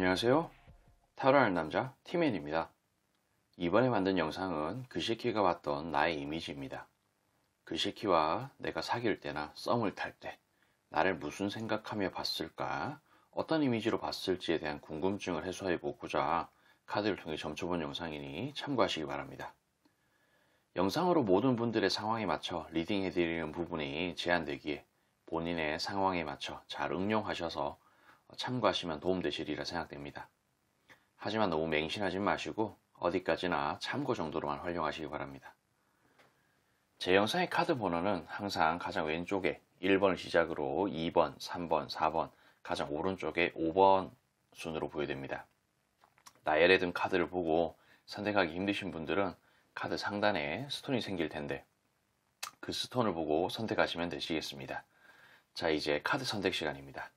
안녕하세요. 타로하는 남자 티맨입니다. 이번에 만든 영상은 그시키가 봤던 나의 이미지입니다. 그시키와 내가 사귈 때나 썸을 탈 때 나를 무슨 생각하며 봤을까, 어떤 이미지로 봤을지에 대한 궁금증을 해소해 보고자 카드를 통해 점쳐본 영상이니 참고하시기 바랍니다. 영상으로 모든 분들의 상황에 맞춰 리딩해드리는 부분이 제한되기에 본인의 상황에 맞춰 잘 응용하셔서 참고하시면 도움되시리라 생각됩니다. 하지만 너무 맹신하지 마시고 어디까지나 참고 정도로만 활용하시기 바랍니다. 제 영상의 카드 번호는 항상 가장 왼쪽에 1번을 시작으로 2번, 3번, 4번, 가장 오른쪽에 5번 순으로 보여집니다. 나열해 둔 카드를 보고 선택하기 힘드신 분들은 카드 상단에 스톤이 생길 텐데 그 스톤을 보고 선택하시면 되시겠습니다. 자, 이제 카드 선택 시간입니다.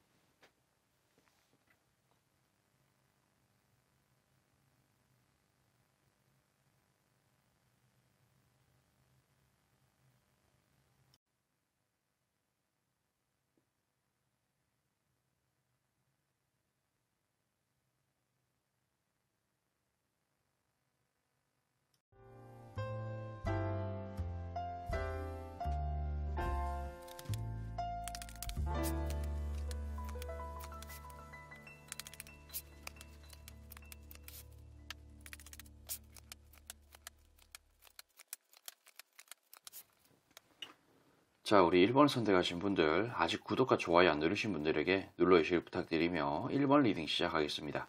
자, 우리 1번 선택하신 분들, 아직 구독과 좋아요 안 누르신 분들에게 눌러주시길 부탁드리며 1번 리딩 시작하겠습니다.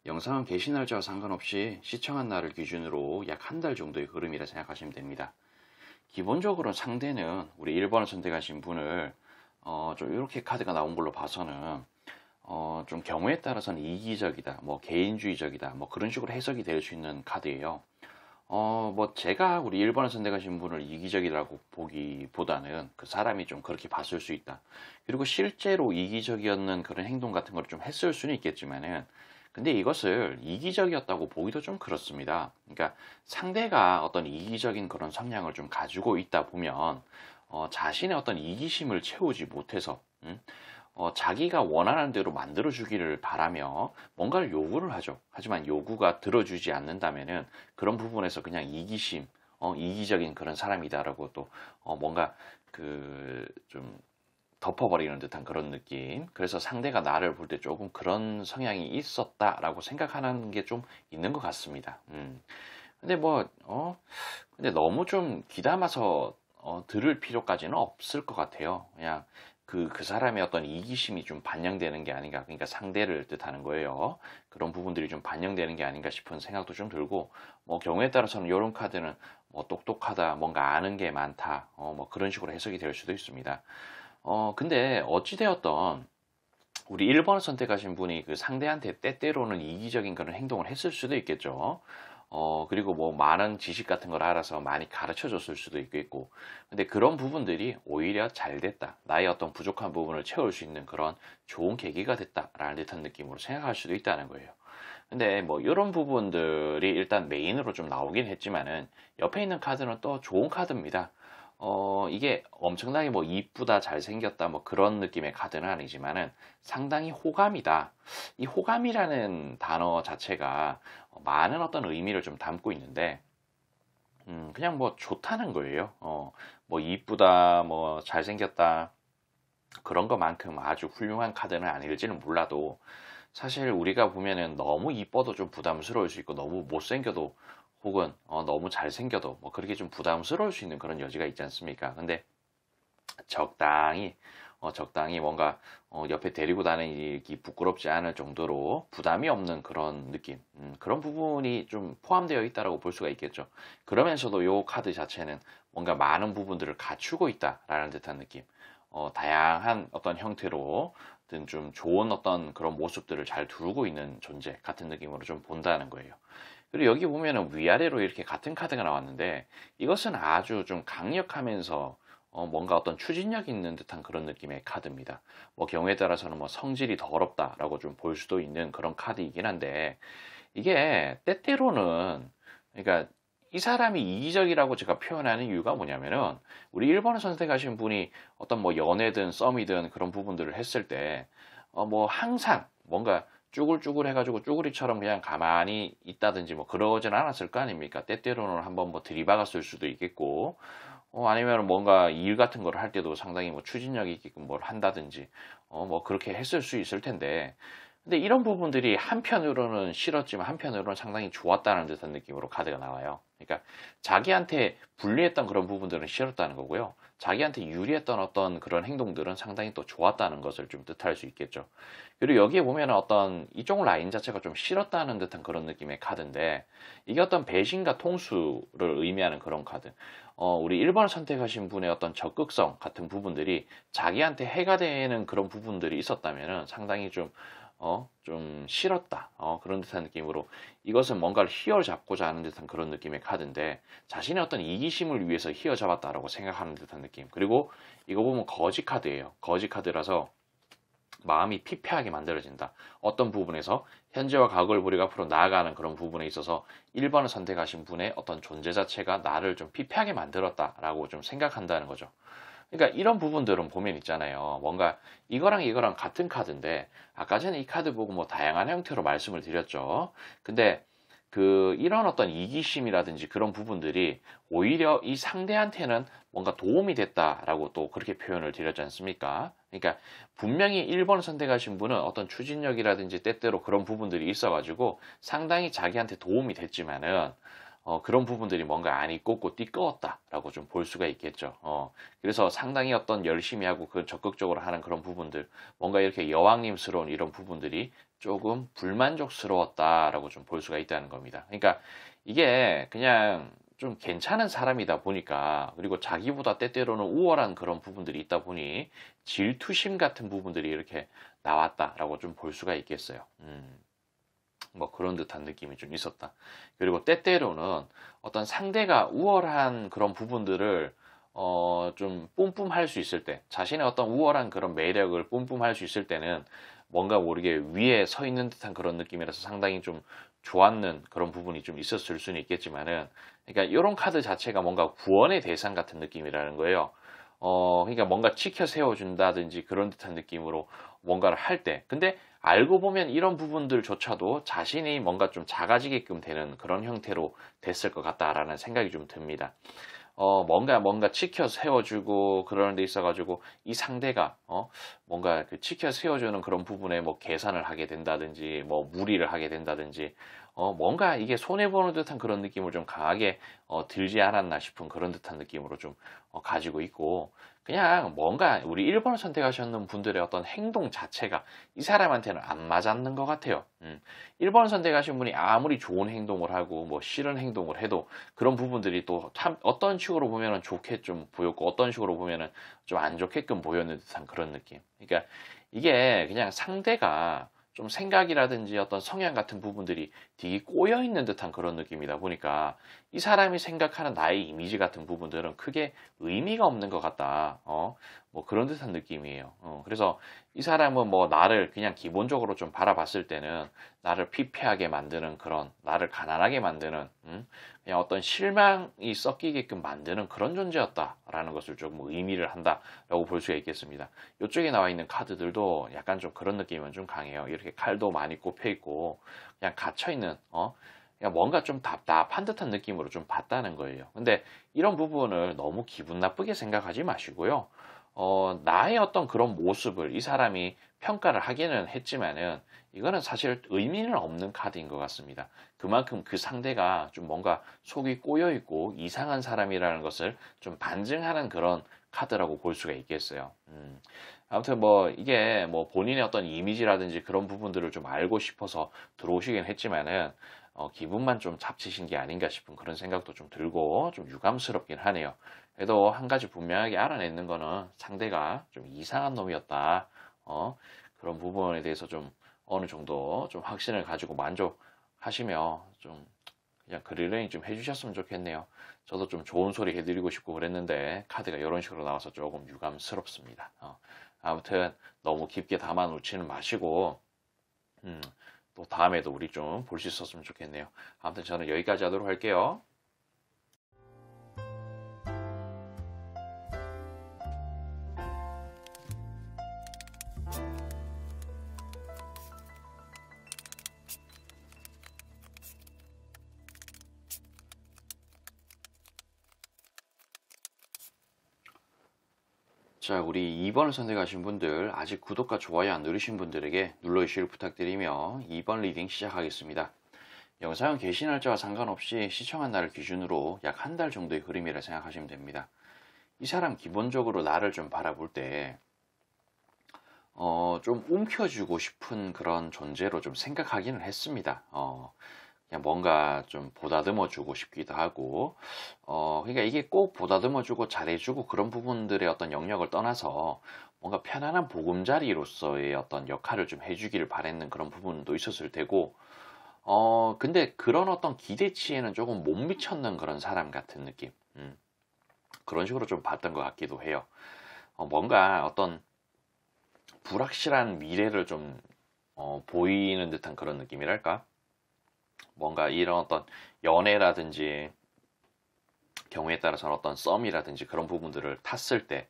영상은 게시 날짜와 상관없이 시청한 날을 기준으로 약 한 달 정도의 흐름이라 생각하시면 됩니다. 기본적으로 상대는 우리 1번을 선택하신 분을 좀 이렇게 카드가 나온 걸로 봐서는 좀 경우에 따라서는 이기적이다, 뭐 개인주의적이다, 뭐 그런 식으로 해석이 될 수 있는 카드예요. 뭐 제가 우리 1번을 선택하신 분을 이기적이라고 보기보다는 그 사람이 좀 그렇게 봤을 수 있다. 그리고 실제로 이기적이었는 그런 행동 같은 걸 좀 했을 수는 있겠지만은 근데 이것을 이기적이었다고 보기도 좀 그렇습니다. 그러니까 상대가 어떤 이기적인 그런 성향을 좀 가지고 있다 보면 자신의 어떤 이기심을 채우지 못해서 자기가 원하는 대로 만들어주기를 바라며 뭔가를 요구를 하죠. 하지만 요구가 들어주지 않는다면은 그런 부분에서 그냥 이기심, 이기적인 그런 사람이다라고 또 뭔가 그 좀 덮어버리는 듯한 그런 느낌. 그래서 상대가 나를 볼 때 조금 그런 성향이 있었다라고 생각하는 게 좀 있는 것 같습니다. 근데 근데 너무 좀 귀담아서 들을 필요까지는 없을 것 같아요. 그냥 그 사람의 어떤 이기심이 좀 반영되는 게 아닌가. 그러니까 상대를 뜻하는 거예요. 그런 부분들이 좀 반영되는 게 아닌가 싶은 생각도 좀 들고, 뭐 경우에 따라서는 이런 카드는 뭐 똑똑하다, 뭔가 아는 게 많다, 뭐 그런 식으로 해석이 될 수도 있습니다. 근데 어찌되었던 우리 1번을 선택하신 분이 그 상대한테 때때로는 이기적인 그런 행동을 했을 수도 있겠죠. 그리고 뭐 많은 지식 같은 걸 알아서 많이 가르쳐 줬을 수도 있겠고. 근데 그런 부분들이 오히려 잘 됐다. 나의 어떤 부족한 부분을 채울 수 있는 그런 좋은 계기가 됐다라는 듯한 느낌으로 생각할 수도 있다는 거예요. 근데 뭐 이런 부분들이 일단 메인으로 좀 나오긴 했지만은 옆에 있는 카드는 또 좋은 카드입니다. 이게 엄청나게 뭐 이쁘다, 잘생겼다, 뭐 그런 느낌의 카드는 아니지만은 상당히 호감이다. 이 호감이라는 단어 자체가 많은 어떤 의미를 좀 담고 있는데, 그냥 뭐 좋다는 거예요. 뭐 이쁘다, 뭐 잘생겼다, 그런 것만큼 아주 훌륭한 카드는 아닐지는 몰라도 사실 우리가 보면은 너무 이뻐도 좀 부담스러울 수 있고 너무 못생겨도 혹은 너무 잘생겨도 뭐 그렇게 좀 부담스러울 수 있는 그런 여지가 있지 않습니까? 근데 적당히 적당히 뭔가 옆에 데리고 다니기 부끄럽지 않을 정도로 부담이 없는 그런 느낌, 그런 부분이 좀 포함되어 있다라고 볼 수가 있겠죠. 그러면서도 이 카드 자체는 뭔가 많은 부분들을 갖추고 있다라는 듯한 느낌, 다양한 어떤 형태로 좀 좋은 어떤 그런 모습들을 잘 두르고 있는 존재 같은 느낌으로 좀 본다는 거예요. 그리고 여기 보면은 위아래로 이렇게 같은 카드가 나왔는데 이것은 아주 좀 강력하면서 뭔가 어떤 추진력 있는 듯한 그런 느낌의 카드입니다. 뭐 경우에 따라서는 뭐 성질이 더럽다라고 좀 볼 수도 있는 그런 카드이긴 한데 이게 때때로는 그러니까 이 사람이 이기적이라고 제가 표현하는 이유가 뭐냐면은 우리 1번을 선택하신 분이 어떤 뭐 연애든 썸이든 그런 부분들을 했을 때 뭐 항상 뭔가 쭈글쭈글 해가지고 쭈구리처럼 그냥 가만히 있다든지 뭐 그러진 않았을 거 아닙니까? 때때로는 한번 뭐 들이박았을 수도 있겠고, 아니면 뭔가 일 같은 걸 할 때도 상당히 뭐 추진력이 있게끔 뭘 한다든지, 뭐 그렇게 했을 수 있을 텐데, 근데 이런 부분들이 한편으로는 싫었지만 한편으로는 상당히 좋았다는 듯한 느낌으로 카드가 나와요. 그러니까 자기한테 불리했던 그런 부분들은 싫었다는 거고요. 자기한테 유리했던 어떤 그런 행동들은 상당히 또 좋았다는 것을 좀 뜻할 수 있겠죠. 그리고 여기에 보면 어떤 이쪽 라인 자체가 좀 싫었다는 듯한 그런 느낌의 카드인데, 이게 어떤 배신과 통수를 의미하는 그런 카드. 우리 1번을 선택하신 분의 어떤 적극성 같은 부분들이 자기한테 해가 되는 그런 부분들이 있었다면 상당히 좀 싫었다. 그런 듯한 느낌으로 이것은 뭔가를 휘어잡고자 하는 듯한 그런 느낌의 카드인데, 자신의 어떤 이기심을 위해서 휘어잡았다라고 생각하는 듯한 느낌. 그리고 이거 보면 거지 카드예요. 거지 카드라서 마음이 피폐하게 만들어진다. 어떤 부분에서 현재와 과거를 우리가 앞으로 나아가는 그런 부분에 있어서 1번을 선택하신 분의 어떤 존재 자체가 나를 좀 피폐하게 만들었다라고 좀 생각한다는 거죠. 그러니까 이런 부분들은 보면 있잖아요. 뭔가 이거랑 이거랑 같은 카드인데, 아까 전에 이 카드 보고 뭐 다양한 형태로 말씀을 드렸죠. 근데 이런 어떤 이기심이라든지 그런 부분들이 오히려 이 상대한테는 뭔가 도움이 됐다라고 또 그렇게 표현을 드렸지 않습니까? 그러니까 분명히 1번 선택하신 분은 어떤 추진력이라든지 때때로 그런 부분들이 있어가지고 상당히 자기한테 도움이 됐지만은, 그런 부분들이 뭔가 안이 꽂고 띠꺼웠다라고 좀 볼 수가 있겠죠. 그래서 상당히 어떤 열심히 하고 그 적극적으로 하는 그런 부분들, 뭔가 이렇게 여왕님스러운 이런 부분들이 조금 불만족스러웠다라고 좀 볼 수가 있다는 겁니다. 그러니까 이게 그냥 좀 괜찮은 사람이다 보니까, 그리고 자기보다 때때로는 우월한 그런 부분들이 있다 보니 질투심 같은 부분들이 이렇게 나왔다라고 좀 볼 수가 있겠어요. 뭐 그런 듯한 느낌이 좀 있었다. 그리고 때때로는 어떤 상대가 우월한 그런 부분들을 좀 뿜뿜할 수 있을 때, 자신의 어떤 우월한 그런 매력을 뿜뿜할 수 있을 때는 뭔가 모르게 위에 서 있는 듯한 그런 느낌이라서 상당히 좀 좋았는 그런 부분이 좀 있었을 수는 있겠지만은, 그러니까 이런 카드 자체가 뭔가 구원의 대상 같은 느낌이라는 거예요. 그러니까 뭔가 치켜 세워준다든지 그런 듯한 느낌으로 뭔가를 할 때, 근데 알고 보면 이런 부분들조차도 자신이 뭔가 좀 작아지게끔 되는 그런 형태로 됐을 것 같다라는 생각이 좀 듭니다. 뭔가 치켜 세워주고 그러는 데 있어가지고 이 상대가, 뭔가 그 치켜 세워주는 그런 부분에 뭐 계산을 하게 된다든지, 뭐 무리를 하게 된다든지, 뭔가 이게 손해보는 듯한 그런 느낌을 좀 강하게, 들지 않았나 싶은 그런 듯한 느낌으로 좀, 가지고 있고, 그냥 뭔가 우리 1번을 선택하셨는 분들의 어떤 행동 자체가 이 사람한테는 안 맞았는 것 같아요. 1번 선택하신 분이 아무리 좋은 행동을 하고 뭐 싫은 행동을 해도 그런 부분들이 또 참 어떤 식으로 보면은 좋게 좀 보였고 어떤 식으로 보면은 좀 안 좋게끔 보였는 듯한 그런 느낌. 그러니까 이게 그냥 상대가 좀 생각이라든지 어떤 성향 같은 부분들이 되게 꼬여 있는 듯한 그런 느낌이다 보니까 이 사람이 생각하는 나의 이미지 같은 부분들은 크게 의미가 없는 것 같다. 뭐 그런 듯한 느낌이에요. 그래서 이 사람은 뭐 나를 그냥 기본적으로 좀 바라봤을 때는 나를 피폐하게 만드는 그런, 나를 가난하게 만드는, 그냥 어떤 실망이 섞이게끔 만드는 그런 존재였다라는 것을 조금 의미를 한다라고 볼 수가 있겠습니다. 이쪽에 나와 있는 카드들도 약간 좀 그런 느낌은 좀 강해요. 이렇게 칼도 많이 꼽혀 있고 그냥 갇혀 있는, 그냥 뭔가 좀 답답한 듯한 느낌으로 좀 봤다는 거예요. 근데 이런 부분을 너무 기분 나쁘게 생각하지 마시고요. 나의 어떤 그런 모습을 이 사람이 평가를 하기는 했지만은 이거는 사실 의미는 없는 카드인 것 같습니다. 그만큼 그 상대가 좀 뭔가 속이 꼬여 있고 이상한 사람이라는 것을 좀 반증하는 그런 카드라고 볼 수가 있겠어요. 아무튼 뭐 이게 뭐 본인의 어떤 이미지라든지 그런 부분들을 좀 알고 싶어서 들어오시긴 했지만은 기분만 좀 잡치신 게 아닌가 싶은 그런 생각도 좀 들고 좀 유감스럽긴 하네요. 그래도 한 가지 분명하게 알아내는 거는 상대가 좀 이상한 놈이었다. 그런 부분에 대해서 좀 어느 정도 좀 확신을 가지고 만족하시며 좀 그냥 그릴레이 좀 해주셨으면 좋겠네요. 저도 좀 좋은 소리 해드리고 싶고 그랬는데 카드가 이런 식으로 나와서 조금 유감스럽습니다. 아무튼 너무 깊게 담아 놓지는 마시고 또 다음에도 우리 좀 볼 수 있었으면 좋겠네요. 아무튼 저는 여기까지 하도록 할게요. 자, 우리 2번을 선택하신 분들, 아직 구독과 좋아요 안 누르신 분들에게 눌러주시길 부탁드리며 2번 리딩 시작하겠습니다. 영상은 게시 날짜와 상관없이 시청한 날을 기준으로 약 한 달 정도의 흐름이라 생각하시면 됩니다. 이 사람 기본적으로 나를 좀 바라볼 때 좀 움켜쥐고 싶은 그런 존재로 좀 생각하기는 했습니다. 그냥 뭔가 좀 보다듬어 주고 싶기도 하고, 그러니까 이게 꼭 보다듬어 주고 잘해주고 그런 부분들의 어떤 영역을 떠나서 뭔가 편안한 보금자리로서의 어떤 역할을 좀 해주기를 바랬는 그런 부분도 있었을 테고, 근데 그런 어떤 기대치에는 조금 못 미쳤는 그런 사람 같은 느낌. 그런 식으로 좀 봤던 것 같기도 해요. 뭔가 어떤 불확실한 미래를 좀 보이는 듯한 그런 느낌이랄까? 뭔가 이런 어떤 연애라든지 경우에 따라서는 어떤 썸이라든지 그런 부분들을 탔을 때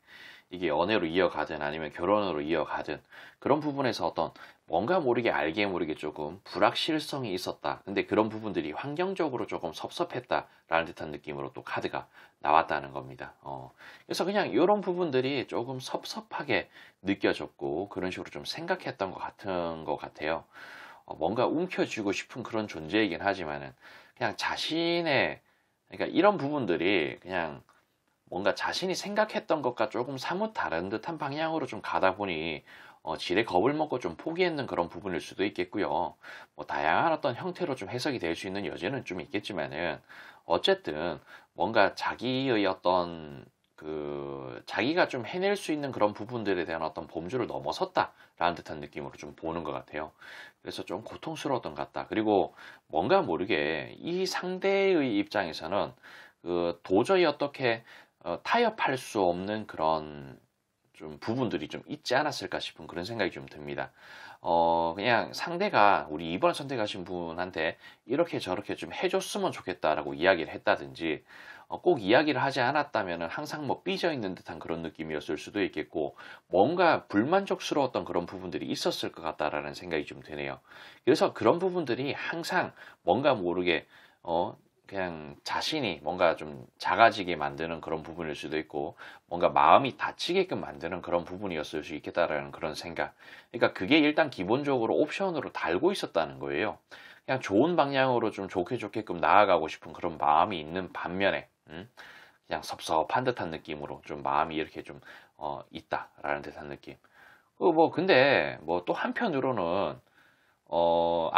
이게 연애로 이어가든 아니면 결혼으로 이어가든 그런 부분에서 어떤 뭔가 모르게 알게 모르게 조금 불확실성이 있었다. 근데 그런 부분들이 환경적으로 조금 섭섭했다라는 듯한 느낌으로 또 카드가 나왔다는 겁니다. 그래서 그냥 이런 부분들이 조금 섭섭하게 느껴졌고 그런 식으로 좀 생각했던 것 같아요. 뭔가 움켜쥐고 싶은 그런 존재이긴 하지만은 그냥 자신의 그러니까 이런 부분들이 그냥 뭔가 자신이 생각했던 것과 조금 사뭇 다른 듯한 방향으로 좀 가다 보니 지레 겁을 먹고 좀 포기했는 그런 부분일 수도 있겠고요. 뭐 다양한 어떤 형태로 좀 해석이 될 수 있는 여지는 좀 있겠지만은 어쨌든 뭔가 자기의 어떤 자기가 좀 해낼 수 있는 그런 부분들에 대한 어떤 범주를 넘어섰다라는 듯한 느낌으로 좀 보는 것 같아요. 그래서 좀 고통스러웠던 것 같다. 그리고 뭔가 모르게 이 상대의 입장에서는 도저히 어떻게 타협할 수 없는 그런 좀 부분들이 좀 있지 않았을까 싶은 그런 생각이 좀 듭니다. 그냥 상대가 우리 2번 선택하신 분한테 이렇게 저렇게 좀 해줬으면 좋겠다라고 이야기를 했다든지 꼭 이야기를 하지 않았다면 항상 뭐 삐져 있는 듯한 그런 느낌이었을 수도 있겠고 뭔가 불만족스러웠던 그런 부분들이 있었을 것 같다라는 생각이 좀 드네요. 그래서 그런 부분들이 항상 뭔가 모르게 그냥 자신이 뭔가 좀 작아지게 만드는 그런 부분일 수도 있고 뭔가 마음이 다치게끔 만드는 그런 부분이었을 수 있겠다라는 그런 생각. 그러니까 그게 일단 기본적으로 옵션으로 달고 있었다는 거예요. 그냥 좋은 방향으로 좀 좋게 좋게끔 나아가고 싶은 그런 마음이 있는 반면에 그냥 섭섭한 듯한 느낌으로 좀 마음이 이렇게 좀 있다라는 듯한 느낌. 뭐 근데 뭐 또 한편으로는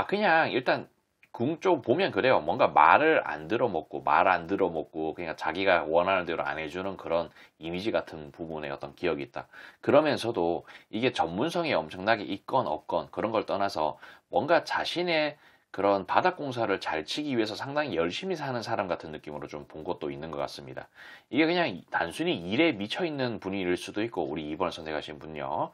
그냥 일단 궁 쪽 보면 그래요. 뭔가 말을 안 들어먹고 말 안 들어먹고 그냥 자기가 원하는 대로 안 해주는 그런 이미지 같은 부분의 어떤 기억이 있다. 그러면서도 이게 전문성이 엄청나게 있건 없건 그런 걸 떠나서 뭔가 자신의 그런 바닥공사를 잘 치기 위해서 상당히 열심히 사는 사람 같은 느낌으로 좀 본 것도 있는 것 같습니다. 이게 그냥 단순히 일에 미쳐 있는 분일 수도 있고 우리 2번 선택하신 분요.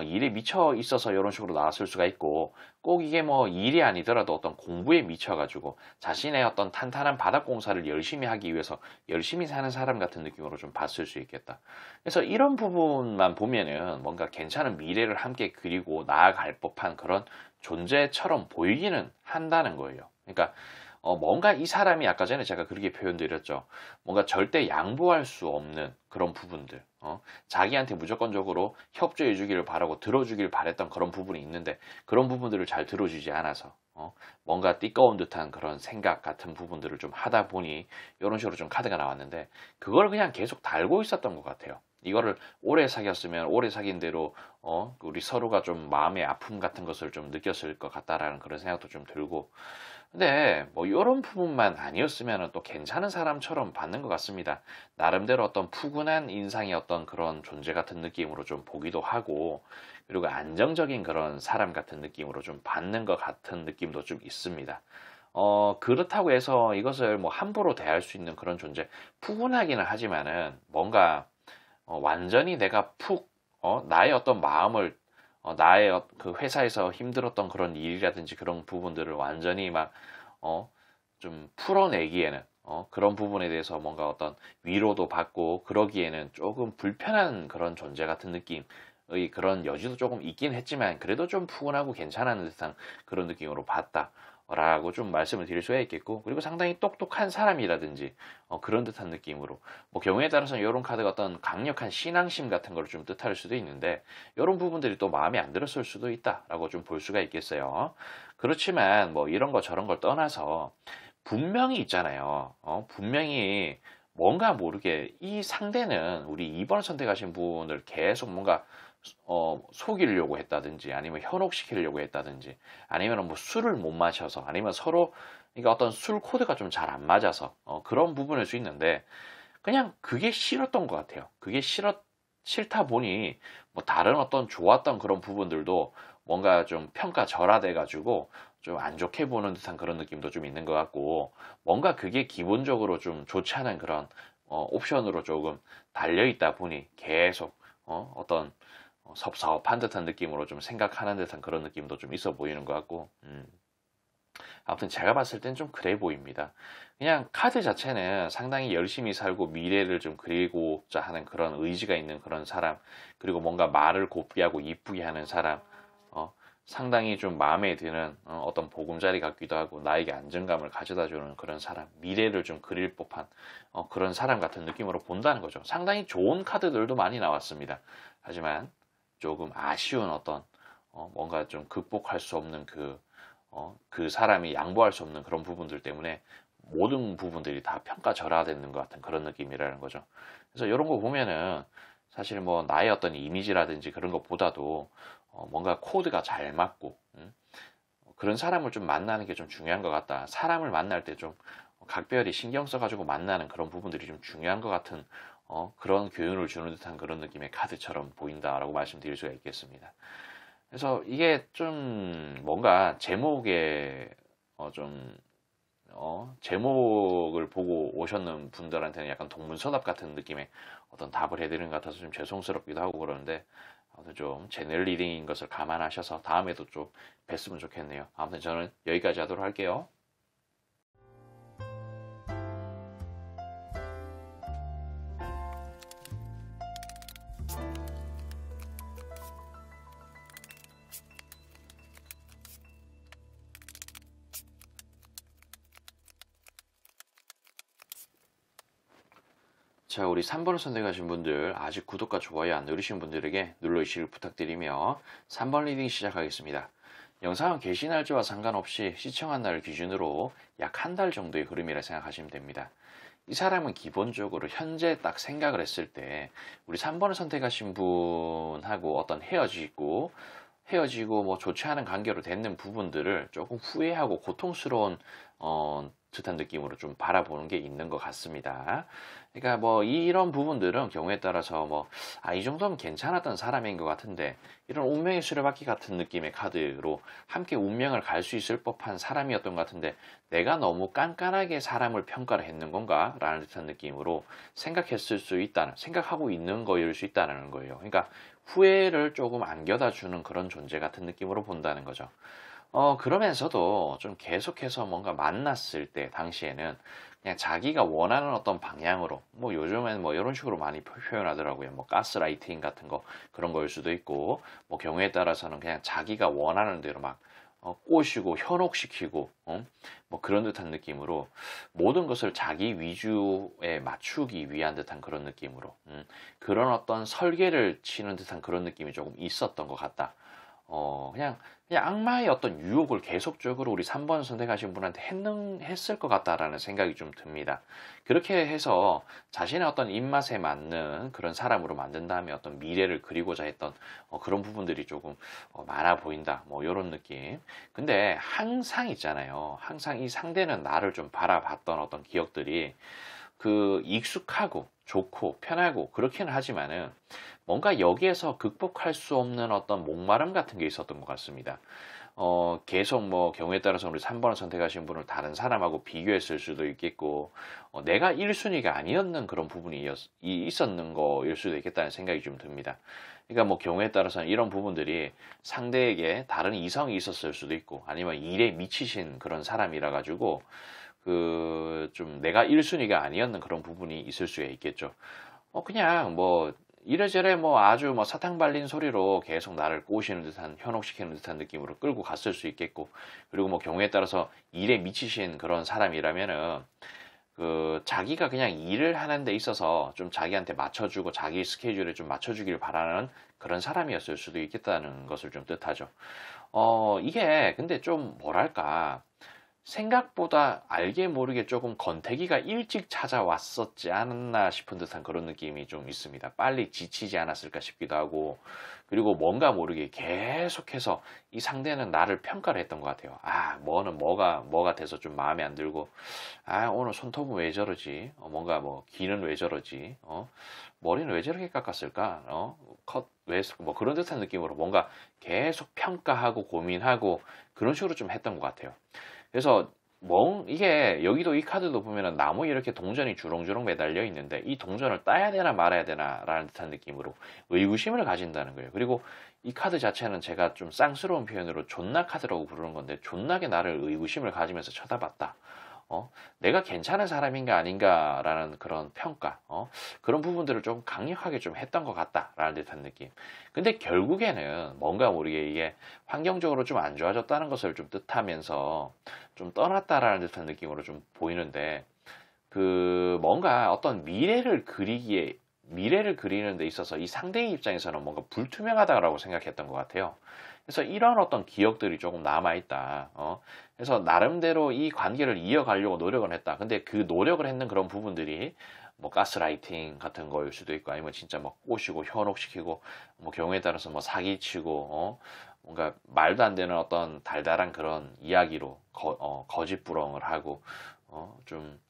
일에 미쳐 있어서 이런 식으로 나왔을 수가 있고 꼭 이게 뭐 일이 아니더라도 어떤 공부에 미쳐가지고 자신의 어떤 탄탄한 바닥공사를 열심히 하기 위해서 열심히 사는 사람 같은 느낌으로 좀 봤을 수 있겠다. 그래서 이런 부분만 보면은 뭔가 괜찮은 미래를 함께 그리고 나아갈 법한 그런 존재처럼 보이기는 한다는 거예요. 그러니까 뭔가 이 사람이 아까 전에 제가 그렇게 표현드렸죠. 뭔가 절대 양보할 수 없는 그런 부분들. 자기한테 무조건적으로 협조해 주기를 바라고 들어주길 바랬던 그런 부분이 있는데 그런 부분들을 잘 들어주지 않아서 뭔가 띠꺼운 듯한 그런 생각 같은 부분들을 좀 하다 보니 이런 식으로 좀 카드가 나왔는데 그걸 그냥 계속 달고 있었던 것 같아요. 이거를 오래 사귀었으면 오래 사귄 대로 우리 서로가 좀 마음의 아픔 같은 것을 좀 느꼈을 것 같다라는 그런 생각도 좀 들고 근데 뭐 이런 부분만 아니었으면 또 괜찮은 사람처럼 받는 것 같습니다. 나름대로 어떤 푸근한 인상의 어떤 그런 존재 같은 느낌으로 좀 보기도 하고 그리고 안정적인 그런 사람 같은 느낌으로 좀 받는 것 같은 느낌도 좀 있습니다. 그렇다고 해서 이것을 뭐 함부로 대할 수 있는 그런 존재 푸근하기는 하지만은 뭔가 완전히 내가 나의 어떤 마음을 나의 그 회사에서 힘들었던 그런 일이라든지 그런 부분들을 완전히 막 좀 풀어내기에는 그런 부분에 대해서 뭔가 어떤 위로도 받고 그러기에는 조금 불편한 그런 존재 같은 느낌의 그런 여지도 조금 있긴 했지만 그래도 좀 푸근하고 괜찮은 듯한 그런 느낌으로 봤다. 라고 좀 말씀을 드릴 수가 있겠고, 그리고 상당히 똑똑한 사람이라든지 그런 듯한 느낌으로, 뭐 경우에 따라서는 이런 카드가 어떤 강력한 신앙심 같은 걸 좀 뜻할 수도 있는데, 이런 부분들이 또 마음에 안 들었을 수도 있다라고 좀 볼 수가 있겠어요. 그렇지만 뭐 이런 거 저런 걸 떠나서 분명히 있잖아요. 분명히 뭔가 모르게 이 상대는 우리 2번 선택하신 분을 계속 뭔가 속이려고 했다든지, 아니면 현혹시키려고 했다든지, 아니면 뭐 술을 못 마셔서, 아니면 서로 그러니까 어떤 술 코드가 좀 잘 안 맞아서 그런 부분일 수 있는데, 그냥 그게 싫었던 것 같아요. 그게 싫다 보니 뭐 다른 어떤 좋았던 그런 부분들도 뭔가 좀 평가절하돼 가지고 좀 안 좋게 보는 듯한 그런 느낌도 좀 있는 것 같고, 뭔가 그게 기본적으로 좀 좋지 않은 그런 옵션으로 조금 달려 있다 보니 계속 어떤 섭섭한 듯한 느낌으로 좀 생각하는 듯한 그런 느낌도 좀 있어 보이는 것 같고, 아무튼 제가 봤을 땐 좀 그래 보입니다. 그냥 카드 자체는 상당히 열심히 살고 미래를 좀 그리고자 하는 그런 의지가 있는 그런 사람, 그리고 뭔가 말을 곱게 하고 이쁘게 하는 사람, 상당히 좀 마음에 드는 어떤 보금자리 같기도 하고, 나에게 안정감을 가져다 주는 그런 사람, 미래를 좀 그릴 법한 그런 사람 같은 느낌으로 본다는 거죠. 상당히 좋은 카드들도 많이 나왔습니다. 하지만 조금 아쉬운 어떤 뭔가 좀 극복할 수 없는 그 사람이 양보할 수 없는 그런 부분들 때문에 모든 부분들이 다 평가절하되는 것 같은 그런 느낌이라는 거죠. 그래서 이런 거 보면은 사실 뭐 나의 어떤 이미지라든지 그런 것보다도 뭔가 코드가 잘 맞고, 그런 사람을 좀 만나는 게 좀 중요한 것 같다. 사람을 만날 때 좀 각별히 신경 써가지고 만나는 그런 부분들이 좀 중요한 것 같은 그런 교훈을 주는 듯한 그런 느낌의 카드처럼 보인다라고 말씀드릴 수가 있겠습니다. 그래서 이게 좀 뭔가 제목에 좀 제목을 보고 오셨는 분들한테는 약간 동문서답 같은 느낌의 어떤 답을 해드리는 것 같아서 좀 죄송스럽기도 하고 그러는데, 아무튼 좀 제너럴 리딩인 것을 감안하셔서 다음에도 좀 뵀으면 좋겠네요. 아무튼 저는 여기까지 하도록 할게요. 자, 우리 3번을 선택하신 분들, 아직 구독과 좋아요 안 누르신 분들에게 눌러주시길 부탁드리며 3번 리딩 시작하겠습니다. 영상은 게시 날짜와 상관없이 시청한 날을 기준으로 약 한 달 정도의 흐름이라 생각하시면 됩니다. 이 사람은 기본적으로 현재 딱 생각을 했을 때 우리 3번을 선택하신 분하고 어떤 헤어지고 뭐 좋지 않은 관계로 됐는 부분들을 조금 후회하고 고통스러운 듯한 느낌으로 좀 바라보는 게 있는 것 같습니다. 그러니까 뭐 이런 부분들은 경우에 따라서 뭐 이 정도면 괜찮았던 사람인 것 같은데, 이런 운명의 수레바퀴 같은 느낌의 카드로 함께 운명을 갈 수 있을 법한 사람이었던 것 같은데, 내가 너무 깐깐하게 사람을 평가를 했는 건가? 라는 듯한 느낌으로 생각하고 있는 거일 수 있다는 거예요. 그러니까 후회를 조금 안겨다 주는 그런 존재 같은 느낌으로 본다는 거죠. 그러면서도 좀 계속해서 뭔가 만났을 때 당시에는 그냥 자기가 원하는 어떤 방향으로, 뭐 요즘엔 뭐 이런 식으로 많이 표현하더라고요. 뭐 가스라이팅 같은 거, 그런 거일 수도 있고, 뭐 경우에 따라서는 그냥 자기가 원하는 대로 막 꼬시고 현혹시키고, 뭐 그런 듯한 느낌으로 모든 것을 자기 위주에 맞추기 위한 듯한 그런 느낌으로, 그런 어떤 설계를 치는 듯한 그런 느낌이 조금 있었던 것 같다. 그냥 악마의 어떤 유혹을 계속적으로 우리 3번 선택하신 분한테 했을 것 같다라는 생각이 좀 듭니다. 그렇게 해서 자신의 어떤 입맛에 맞는 그런 사람으로 만든 다음에 어떤 미래를 그리고자 했던 그런 부분들이 조금 많아 보인다. 뭐 이런 느낌. 근데 항상 있잖아요. 항상 이 상대는 나를 좀 바라봤던 어떤 기억들이 익숙하고 좋고 편하고 그렇기는 하지만은 뭔가 여기에서 극복할 수 없는 어떤 목마름 같은 게 있었던 것 같습니다. 계속 뭐 경우에 따라서 우리 3번을 선택하신 분을 다른 사람하고 비교했을 수도 있겠고, 내가 1순위가 아니었는 그런 부분이 있었는 거일 수도 있겠다는 생각이 좀 듭니다. 그러니까 뭐 경우에 따라서는 이런 부분들이 상대에게 다른 이성이 있었을 수도 있고, 아니면 일에 미치신 그런 사람이라 가지고 좀 내가 1순위가 아니었는 그런 부분이 있을 수가 있겠죠. 그냥 뭐 이래저래 뭐 아주 뭐 사탕 발린 소리로 계속 나를 꼬시는 듯한, 현혹시키는 듯한 느낌으로 끌고 갔을 수 있겠고, 그리고 뭐 경우에 따라서 일에 미치신 그런 사람이라면은 자기가 그냥 일을 하는 데 있어서 좀 자기한테 맞춰주고 자기 스케줄에 좀 맞춰주길 바라는 그런 사람이었을 수도 있겠다는 것을 좀 뜻하죠. 이게 근데 좀 뭐랄까, 생각보다 알게 모르게 조금 권태기가 일찍 찾아왔었지 않았나 싶은 듯한 그런 느낌이 좀 있습니다. 빨리 지치지 않았을까 싶기도 하고, 그리고 뭔가 모르게 계속해서 이 상대는 나를 평가를 했던 것 같아요. 아, 뭐가 돼서 좀 마음에 안 들고, 아, 오늘 손톱은 왜 저러지? 뭔가 뭐, 귀는 왜 저러지? 머리는 왜 저렇게 깎았을까? 뭐 그런 듯한 느낌으로 뭔가 계속 평가하고 고민하고 그런 식으로 좀 했던 것 같아요. 그래서 이게 여기도 이 카드도 보면은 나무에 이렇게 동전이 주렁주렁 매달려 있는데 이 동전을 따야 되나 말아야 되나 라는 듯한 느낌으로 의구심을 가진다는 거예요. 그리고 이 카드 자체는 제가 좀 쌍스러운 표현으로 존나 카드라고 부르는 건데, 존나게 나를 의구심을 가지면서 쳐다봤다. 내가 괜찮은 사람인가 아닌가라는 그런 평가, 그런 부분들을 좀 강력하게 좀 했던 것 같다라는 듯한 느낌. 근데 결국에는 뭔가 모르게 이게 환경적으로 좀 안 좋아졌다는 것을 좀 뜻하면서 좀 떠났다라는 듯한 느낌으로 좀 보이는데, 뭔가 어떤 미래를 그리는 데 있어서 이 상대의 입장에서는 뭔가 불투명하다고 생각했던 것 같아요. 그래서 이런 어떤 기억들이 조금 남아있다. 그래서 나름대로 이 관계를 이어가려고 노력을 했다. 근데 그 노력을 했는 그런 부분들이 뭐 가스라이팅 같은 거일 수도 있고, 아니면 진짜 막 꼬시고 현혹시키고, 뭐 경우에 따라서 뭐 사기치고, 뭔가 말도 안 되는 어떤 달달한 그런 이야기로 거짓부렁을 하고, 좀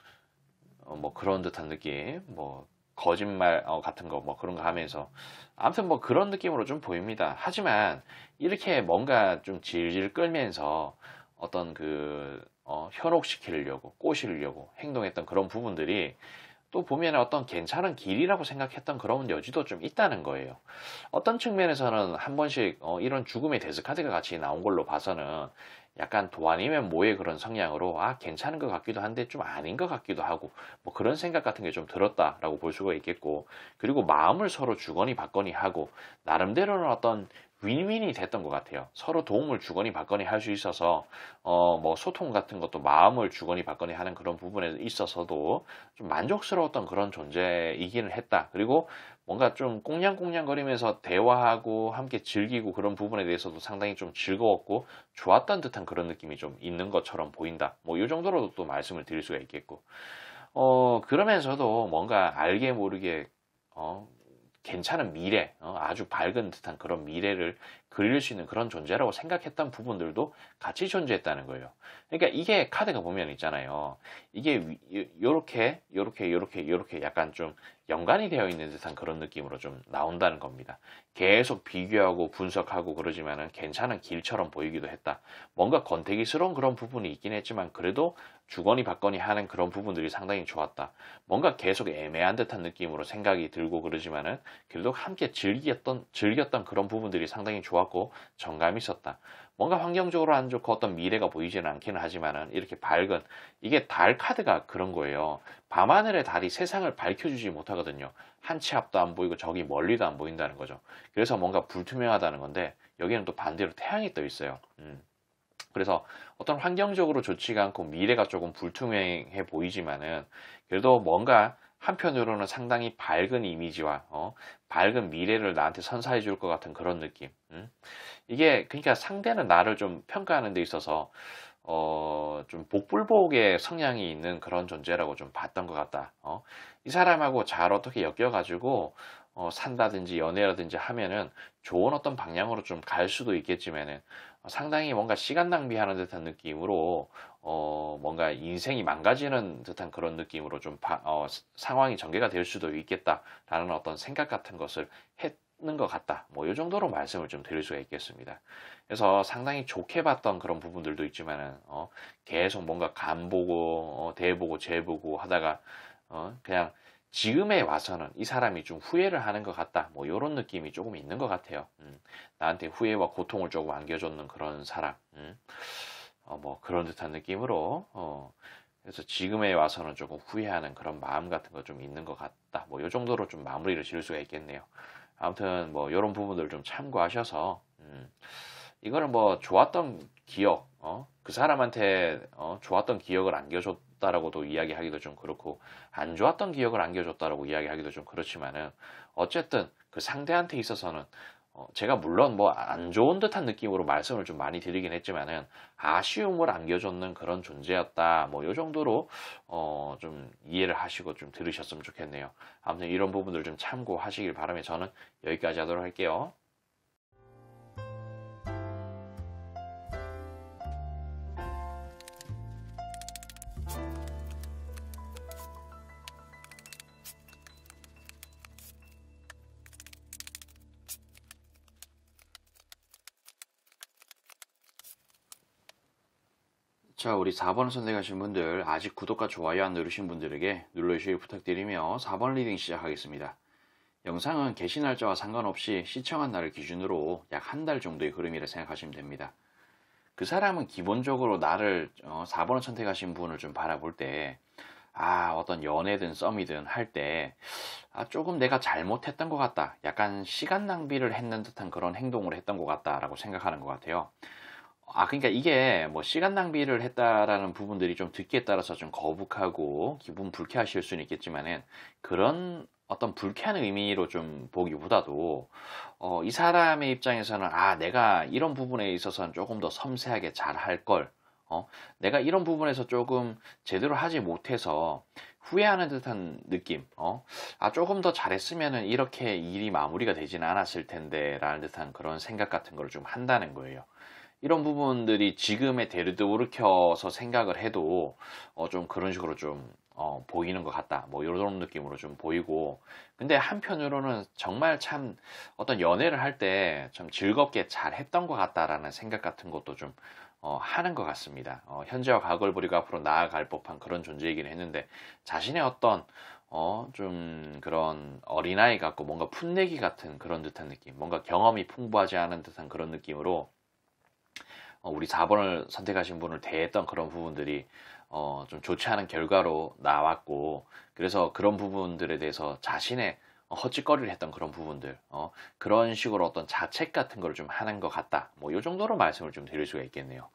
뭐 그런 듯한 느낌, 뭐 거짓말 같은 거 뭐 그런 거 하면서 아무튼 뭐 그런 느낌으로 좀 보입니다. 하지만 이렇게 뭔가 좀 질질 끌면서 어떤 현혹시키려고 꼬시려고 행동했던 그런 부분들이 또 보면 어떤 괜찮은 길이라고 생각했던 그런 여지도 좀 있다는 거예요. 어떤 측면에서는 한 번씩 이런 죽음의 데스카드가 같이 나온 걸로 봐서는 약간 도아니면 뭐의 그런 성향으로 괜찮은 것 같기도 한데 좀 아닌 것 같기도 하고, 뭐 그런 생각 같은 게 좀 들었다라고 볼 수가 있겠고, 그리고 마음을 서로 주거니 받거니 하고 나름대로는 어떤 윈윈이 됐던 것 같아요. 서로 도움을 주거니 받거니 할 수 있어서 뭐 소통 같은 것도 마음을 주거니 받거니 하는 그런 부분에 있어서도 좀 만족스러웠던 그런 존재이기는 했다. 그리고 뭔가 좀 꽁냥꽁냥거리면서 대화하고 함께 즐기고 그런 부분에 대해서도 상당히 좀 즐거웠고 좋았던 듯한 그런 느낌이 좀 있는 것처럼 보인다. 뭐 이 정도로도 또 말씀을 드릴 수가 있겠고, 그러면서도 뭔가 알게 모르게 어, 괜찮은 미래, 아주 밝은 듯한 그런 미래를 그릴 수 있는 그런 존재라고 생각했던 부분들도 같이 존재했다는 거예요. 그러니까 이게 카드가 보면 있잖아요. 이게 요렇게 약간 좀 연관이 되어 있는 듯한 그런 느낌으로 좀 나온다는 겁니다. 계속 비교하고 분석하고 그러지만은 괜찮은 길처럼 보이기도 했다. 뭔가 권태기스러운 그런 부분이 있긴 했지만 그래도 주거니 받거니 하는 그런 부분들이 상당히 좋았다. 뭔가 계속 애매한 듯한 느낌으로 생각이 들고 그러지만은 그래도 함께 즐겼던 그런 부분들이 상당히 좋았고 정감이 있었다. 뭔가 환경적으로 안 좋고 어떤 미래가 보이지는 않기는 하지만은 이렇게 밝은, 이게 달 카드가 그런 거예요. 밤하늘의 달이 세상을 밝혀주지 못하거든요. 한 치 앞도 안 보이고 저기 멀리도 안 보인다는 거죠. 그래서 뭔가 불투명하다는 건데 여기는 또 반대로 태양이 떠 있어요. 그래서 어떤 환경적으로 좋지가 않고 미래가 조금 불투명해 보이지만은 그래도 뭔가 한편으로는 상당히 밝은 이미지와 밝은 미래를 나한테 선사해 줄 것 같은 그런 느낌. 이게 그러니까 상대는 나를 좀 평가하는 데 있어서 좀 복불복의 성향이 있는 그런 존재라고 좀 봤던 것 같다. 이 사람하고 잘 어떻게 엮여가지고 산다든지 연애라든지 하면은 좋은 어떤 방향으로 좀 갈 수도 있겠지만은 상당히 뭔가 시간 낭비하는 듯한 느낌으로 뭔가 인생이 망가지는 듯한 그런 느낌으로 좀 상황이 전개가 될 수도 있겠다라는 어떤 생각 같은 것을 했는 것 같다. 뭐 이 정도로 말씀을 좀 드릴 수가 있겠습니다. 그래서 상당히 좋게 봤던 그런 부분들도 있지만은 계속 뭔가 간 보고 대 보고 재 보고 하다가 그냥 지금에 와서는 이 사람이 좀 후회를 하는 것 같다. 뭐 이런 느낌이 조금 있는 것 같아요. 나한테 후회와 고통을 조금 안겨줬는 그런 사람. 뭐 그런 듯한 느낌으로 그래서 지금에 와서는 조금 후회하는 그런 마음 같은 거 좀 있는 것 같다. 뭐 요 정도로 좀 마무리를 지을 수가 있겠네요. 아무튼 뭐 이런 부분들 좀 참고하셔서 이거는 뭐 좋았던 기억, 그 사람한테 좋았던 기억을 안겨줬다라고도 이야기하기도 좀 그렇고 안 좋았던 기억을 안겨줬다라고 이야기하기도 좀 그렇지만은 어쨌든 그 상대한테 있어서는 제가 물론 뭐 안 좋은 듯한 느낌으로 말씀을 좀 많이 드리긴 했지만은 아쉬움을 안겨줬는 그런 존재였다. 뭐 요 정도로 좀 이해를 하시고 좀 들으셨으면 좋겠네요. 아무튼 이런 부분들 좀 참고하시길 바라며 저는 여기까지 하도록 할게요. 자, 우리 4번을 선택하신 분들, 아직 구독과 좋아요 안 누르신 분들에게 눌러주시길 부탁드리며 4번 리딩 시작하겠습니다. 영상은 게시 날짜와 상관없이 시청한 날을 기준으로 약 한 달 정도의 흐름이라 생각하시면 됩니다. 그 사람은 기본적으로 나를 4번을 선택하신 분을 좀 바라볼 때 어떤 연애든 썸이든 할 때 조금 내가 잘못했던 것 같다. 약간 시간 낭비를 했는 듯한 그런 행동을 했던 것 같다라고 생각하는 것 같아요. 그러니까 이게 뭐 시간 낭비를 했다라는 부분들이 좀 듣기에 따라서 좀 거북하고 기분 불쾌하실 수는 있겠지만은 그런 어떤 불쾌한 의미로 좀 보기보다도 이 사람의 입장에서는 내가 이런 부분에 있어서는 조금 더 섬세하게 잘 할 걸, 내가 이런 부분에서 조금 제대로 하지 못해서 후회하는 듯한 느낌, 조금 더 잘했으면은 이렇게 일이 마무리가 되지는 않았을 텐데 라는 듯한 그런 생각 같은 걸 좀 한다는 거예요. 이런 부분들이 지금의 데르드오르 켜서 생각을 해도 좀 그런 식으로 좀 보이는 것 같다. 뭐 이런 느낌으로 좀 보이고, 근데 한편으로는 정말 참 어떤 연애를 할 때 참 즐겁게 잘 했던 것 같다라는 생각 같은 것도 좀 하는 것 같습니다. 현재와 과거를 버리고 앞으로 나아갈 법한 그런 존재이긴 했는데 자신의 어떤 좀 그런 어린아이 같고 뭔가 풋내기 같은 그런 듯한 느낌, 뭔가 경험이 풍부하지 않은 듯한 그런 느낌으로 우리 4번을 선택하신 분을 대했던 그런 부분들이 좀 좋지 않은 결과로 나왔고, 그래서 그런 부분들에 대해서 자신의 헛짓거리를 했던 그런 부분들, 그런 식으로 어떤 자책 같은 걸 좀 하는 것 같다. 뭐 이 정도로 말씀을 좀 드릴 수가 있겠네요.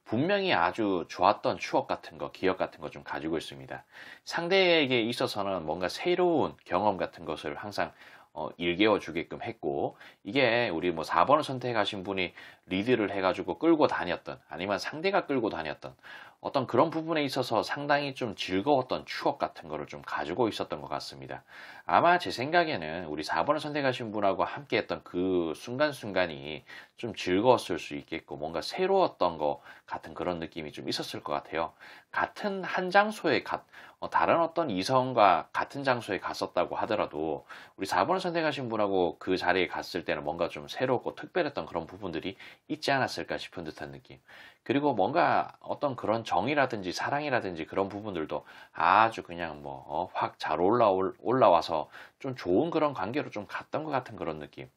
분명히 아주 좋았던 추억 같은 거, 기억 같은 거 좀 가지고 있습니다. 상대에게 있어서는 뭔가 새로운 경험 같은 것을 항상 일깨워 주게끔 했고, 이게 우리 뭐 4번을 선택하신 분이 리드를 해가지고 끌고 다녔던, 아니면 상대가 끌고 다녔던 어떤 그런 부분에 있어서 상당히 좀 즐거웠던 추억 같은 거를 좀 가지고 있었던 것 같습니다. 아마 제 생각에는 우리 4번을 선택하신 분하고 함께 했던 그 순간순간이 좀 즐거웠을 수 있겠고, 뭔가 새로웠던 것 같은 그런 느낌이 좀 있었을 것 같아요. 같은 한 장소에 다른 어떤 이성과 같은 장소에 갔었다고 하더라도 우리 4번을 선택하신 분하고 그 자리에 갔을 때는 뭔가 좀 새롭고 특별했던 그런 부분들이 있지 않았을까 싶은 듯한 느낌. 그리고 뭔가 어떤 그런 정이라든지 사랑이라든지 그런 부분들도 아주 그냥 뭐 확 잘 올라와서 좀 좋은 그런 관계로 좀 갔던 것 같은 그런 느낌.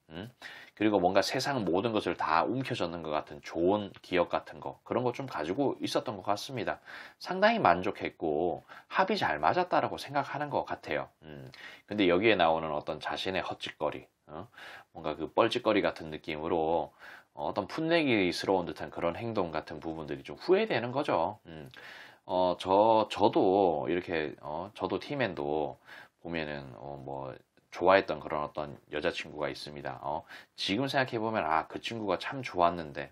그리고 뭔가 세상 모든 것을 다 움켜쥐는 것 같은 좋은 기억 같은 거, 그런 거 좀 가지고 있었던 것 같습니다. 상당히 만족했고 합이 잘 맞았다라고 생각하는 것 같아요. 근데 여기에 나오는 어떤 자신의 헛짓거리, 뭔가 그 뻘짓거리 같은 느낌으로 어떤 풋내기스러운 듯한 그런 행동 같은 부분들이 좀 후회되는 거죠. 저도 이렇게, 저도 팀엔도 보면은, 뭐, 좋아했던 그런 어떤 여자친구가 있습니다. 지금 생각해보면, 그 친구가 참 좋았는데,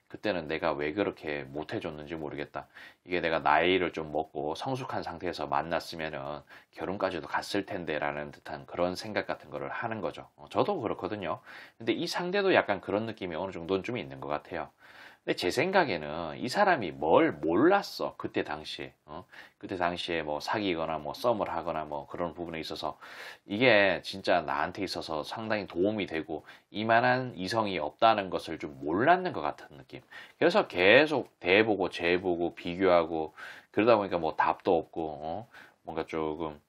그때는 내가 왜 그렇게 못해줬는지 모르겠다. 이게 내가 나이를 좀 먹고 성숙한 상태에서 만났으면은 결혼까지도 갔을 텐데 라는 듯한 그런 생각 같은 거를 하는 거죠. 저도 그렇거든요. 근데 이 상대도 약간 그런 느낌이 어느 정도는 좀 있는 것 같아요. 근데 제 생각에는 이 사람이 뭘 몰랐어. 그때 당시에. 그때 당시에 뭐 사귀거나 뭐 썸을 하거나 뭐 그런 부분에 있어서 이게 진짜 나한테 있어서 상당히 도움이 되고 이만한 이성이 없다는 것을 좀 몰랐는 것 같은 느낌. 그래서 계속 대보고 재보고 비교하고 그러다 보니까 뭐 답도 없고, 뭔가 조금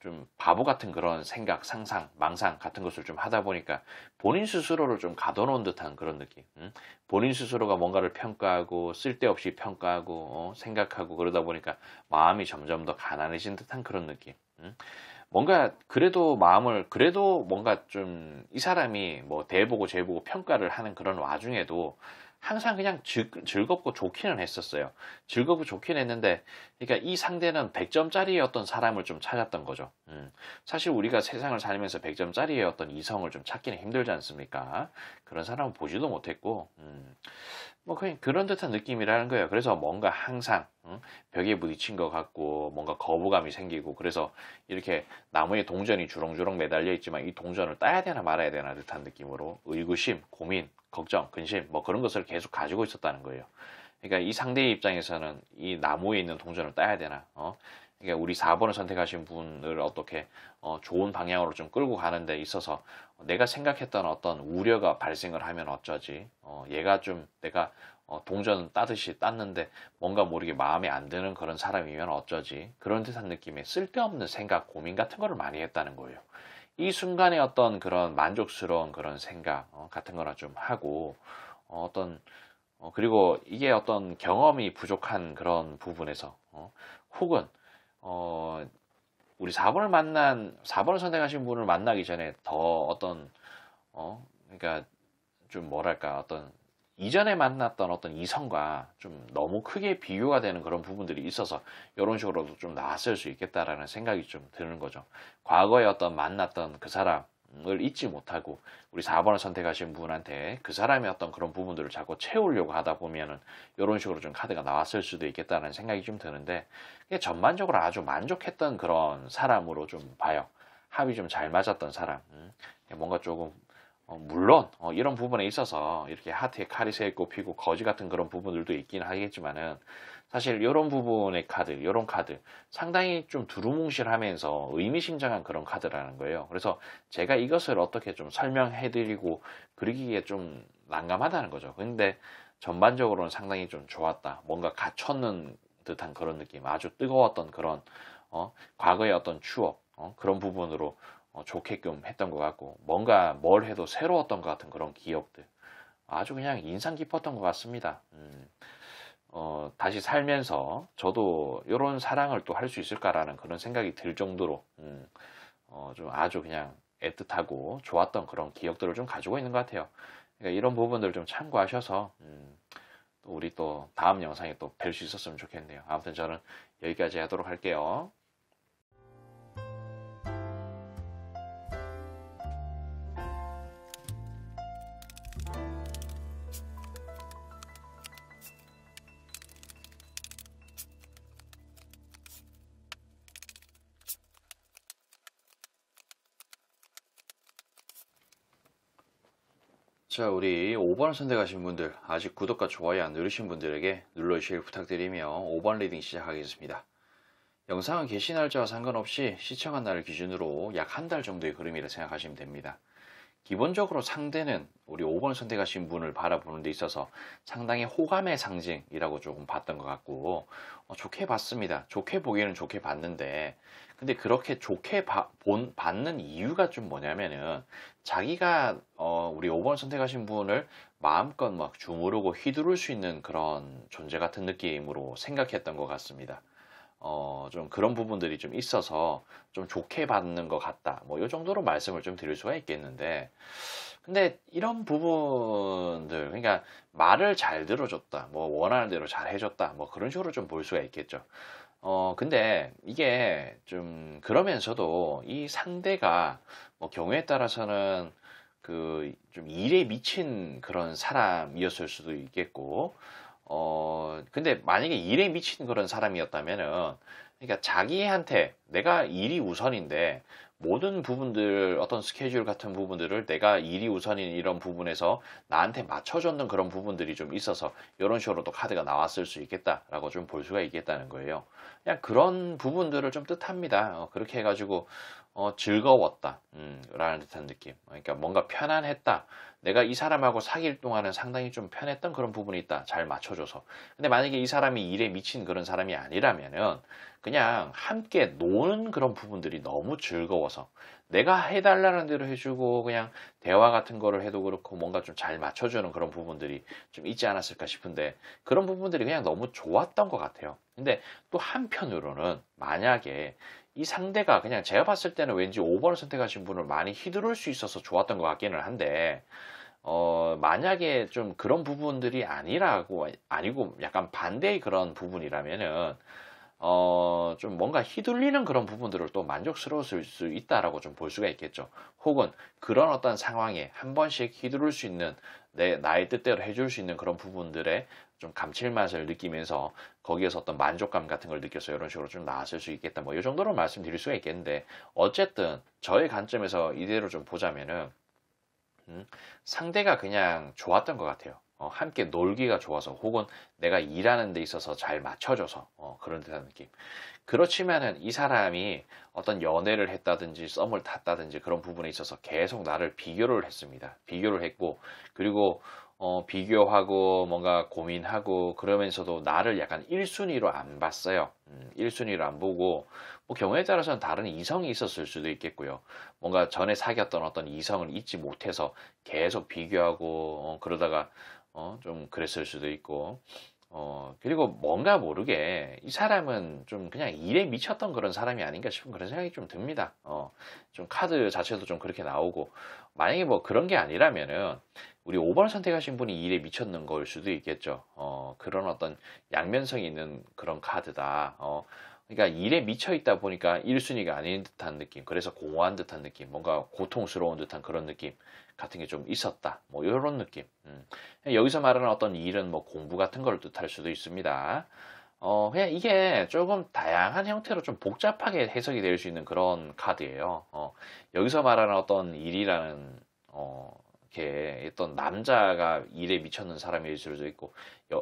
좀 바보 같은 그런 생각, 상상, 망상 같은 것을 좀 하다 보니까 본인 스스로를 좀 가둬놓은 듯한 그런 느낌. 본인 스스로가 뭔가를 평가하고 쓸데없이 평가하고 생각하고 그러다 보니까 마음이 점점 더 가난해진 듯한 그런 느낌. 뭔가 그래도 뭔가 좀 이 사람이 뭐 대보고 재보고 평가를 하는 그런 와중에도 항상 그냥 즐겁고 좋기는 했었어요. 즐겁고 좋긴 했는데, 그러니까 이 상대는 100점짜리의 어떤 사람을 좀 찾았던 거죠. 사실 우리가 세상을 살면서 100점짜리의 어떤 이성을 좀 찾기는 힘들지 않습니까? 그런 사람은 보지도 못했고, 뭐 그냥 그런 듯한 느낌이라는 거예요. 그래서 뭔가 항상 벽에 부딪힌 것 같고 뭔가 거부감이 생기고, 그래서 이렇게 나무에 동전이 주렁주렁 매달려 있지만 이 동전을 따야 되나 말아야 되나 듯한 느낌으로 의구심, 고민, 걱정, 근심 뭐 그런 것을 계속 가지고 있었다는 거예요. 그러니까 이 상대의 입장에서는 이 나무에 있는 동전을 따야 되나, 그러니까 우리 4번을 선택하신 분을 어떻게 좋은 방향으로 좀 끌고 가는 데 있어서 내가 생각했던 어떤 우려가 발생을 하면 어쩌지, 내가 동전 따듯이 땄는데 뭔가 모르게 마음에 안 드는 그런 사람이면 어쩌지, 그런 듯한 느낌의 쓸데없는 생각, 고민 같은 거를 많이 했다는 거예요. 이 순간에 어떤 그런 만족스러운 그런 생각 같은 거나 좀 하고, 그리고 이게 어떤 경험이 부족한 그런 부분에서 혹은 어, 우리 4번을 선택하신 분을 만나기 전에 더 그러니까 좀 뭐랄까, 이전에 만났던 어떤 이성과 좀 너무 크게 비교가 되는 그런 부분들이 있어서 이런 식으로도 좀 나왔을 수 있겠다라는 생각이 좀 드는 거죠. 과거에 만났던 그 사람을 잊지 못하고 우리 4번을 선택하신 분한테 그 사람의 어떤 그런 부분들을 자꾸 채우려고 하다 보면은 이런 식으로 좀 카드가 나왔을 수도 있겠다는 생각이 좀 드는데, 전반적으로 아주 만족했던 그런 사람으로 좀 봐요. 합이 좀 잘 맞았던 사람. 뭔가 조금 물론 이런 부분에 있어서 이렇게 하트에 칼이 세 꼽히고 거지 같은 그런 부분들도 있긴 하겠지만은, 사실 이런 부분의 카드, 이런 카드 상당히 좀 두루뭉실하면서 의미심장한 그런 카드라는 거예요. 그래서 제가 이것을 어떻게 좀 설명해드리고 그러기에 좀 난감하다는 거죠. 근데 전반적으로는 상당히 좀 좋았다. 뭔가 갇혔는 듯한 그런 느낌, 아주 뜨거웠던 그런 과거의 어떤 추억, 그런 부분으로 좋게끔 했던 것 같고, 뭔가 뭘 해도 새로웠던 것 같은 그런 기억들, 아주 그냥 인상 깊었던 것 같습니다. 다시 살면서 저도 이런 사랑을 또 할 수 있을까라는 그런 생각이 들 정도로 좀 아주 그냥 애틋하고 좋았던 그런 기억들을 좀 가지고 있는 것 같아요. 그러니까 이런 부분들을 좀 참고하셔서 또 우리 또 다음 영상에 또 뵐 수 있었으면 좋겠네요. 아무튼 저는 여기까지 하도록 할게요. 자, 우리 5번을 선택하신 분들, 아직 구독과 좋아요 안 누르신 분들에게 눌러주시길 부탁드리며 5번 리딩 시작하겠습니다. 영상은 개시 날짜와 상관없이 시청한 날을 기준으로 약 한 달 정도의 흐름이라 생각하시면 됩니다. 기본적으로 상대는 우리 5번 선택하신 분을 바라보는 데 있어서 상당히 호감의 상징이라고 조금 봤던 것 같고, 좋게 봤습니다. 좋게 보기에는 좋게 봤는데, 근데 그렇게 좋게 받는 이유가 좀 뭐냐면은, 자기가 우리 5번 선택하신 분을 마음껏 막 주무르고 휘두를 수 있는 그런 존재 같은 느낌으로 생각했던 것 같습니다. 좀 그런 부분들이 좀 있어서 좀 좋게 받는 것 같다. 뭐, 이 정도로 말씀을 좀 드릴 수가 있겠는데, 근데 이런 부분들, 그러니까 말을 잘 들어줬다, 뭐, 원하는 대로 잘 해줬다, 뭐, 그런 식으로 좀 볼 수가 있겠죠. 근데 이게 좀 그러면서도 이 상대가 뭐 경우에 따라서는 그 좀 일에 미친 그런 사람이었을 수도 있겠고, 근데 만약에 일에 미친 그런 사람이었다면은, 그러니까 자기한테 내가 일이 우선인데 모든 부분들, 어떤 스케줄 같은 부분들을 내가 일이 우선인 이런 부분에서 나한테 맞춰줬는 그런 부분들이 좀 있어서 이런 식으로 또 카드가 나왔을 수 있겠다라고 좀 볼 수가 있겠다는 거예요. 그냥 그런 부분들을 좀 뜻합니다. 그렇게 해가지고 즐거웠다, 라는 듯한 느낌. 그러니까 뭔가 편안했다. 내가 이 사람하고 사귈 동안은 상당히 좀 편했던 그런 부분이 있다. 잘 맞춰줘서. 근데 만약에 이 사람이 일에 미친 그런 사람이 아니라면은 그냥 함께 노는 그런 부분들이 너무 즐거워서 내가 해달라는 대로 해주고 그냥 대화 같은 거를 해도 그렇고 뭔가 좀 잘 맞춰주는 그런 부분들이 좀 있지 않았을까 싶은데 그런 부분들이 그냥 너무 좋았던 것 같아요. 근데 또 한편으로는 만약에 이 상대가 그냥 제가 봤을 때는 왠지 5번을 선택하신 분을 많이 휘두를 수 있어서 좋았던 것 같기는 한데 만약에 좀 그런 부분들이 아니고 약간 반대의 그런 부분이라면은 좀 뭔가 휘둘리는 그런 부분들을 또 만족스러웠을 수 있다라고 좀 볼 수가 있겠죠. 혹은 그런 어떤 상황에 한 번씩 휘두를 수 있는 나의 뜻대로 해줄 수 있는 그런 부분들에 좀 감칠맛을 느끼면서 거기에서 어떤 만족감 같은 걸 느껴서 이런 식으로 좀 나았을 수 있겠다. 뭐 이 정도로 말씀드릴 수가 있겠는데 어쨌든 저의 관점에서 이대로 좀 보자면은 상대가 그냥 좋았던 것 같아요. 함께 놀기가 좋아서 혹은 내가 일하는 데 있어서 잘 맞춰줘서 그런 듯한 느낌. 그렇지만은 이 사람이 어떤 연애를 했다든지 썸을 탔다든지 그런 부분에 있어서 계속 나를 비교를 했습니다. 비교를 했고 그리고 비교하고 뭔가 고민하고 그러면서도 나를 약간 1순위로 안 봤어요. 1순위로 안 보고 뭐 경우에 따라서는 다른 이성이 있었을 수도 있겠고요. 뭔가 전에 사귀었던 어떤 이성을 잊지 못해서 계속 비교하고 그러다가 좀 그랬을 수도 있고 그리고 뭔가 모르게 이 사람은 좀 그냥 일에 미쳤던 그런 사람이 아닌가 싶은 그런 생각이 좀 듭니다. 좀 카드 자체도 좀 그렇게 나오고 만약에 뭐 그런 게 아니라면은 우리 5번 선택하신 분이 일에 미쳤는 걸 수도 있겠죠. 그런 어떤 양면성이 있는 그런 카드다. 그러니까 일에 미쳐 있다 보니까 1순위가 아닌 듯한 느낌, 그래서 공허한 듯한 느낌, 뭔가 고통스러운 듯한 그런 느낌 같은 게 좀 있었다. 뭐 이런 느낌. 여기서 말하는 어떤 일은 뭐 공부 같은 걸 뜻할 수도 있습니다. 그냥 이게 조금 다양한 형태로 좀 복잡하게 해석이 될 수 있는 그런 카드예요. 여기서 말하는 어떤 일이라는, 이렇게 어떤 남자가 일에 미쳤는 사람일 수도 있고,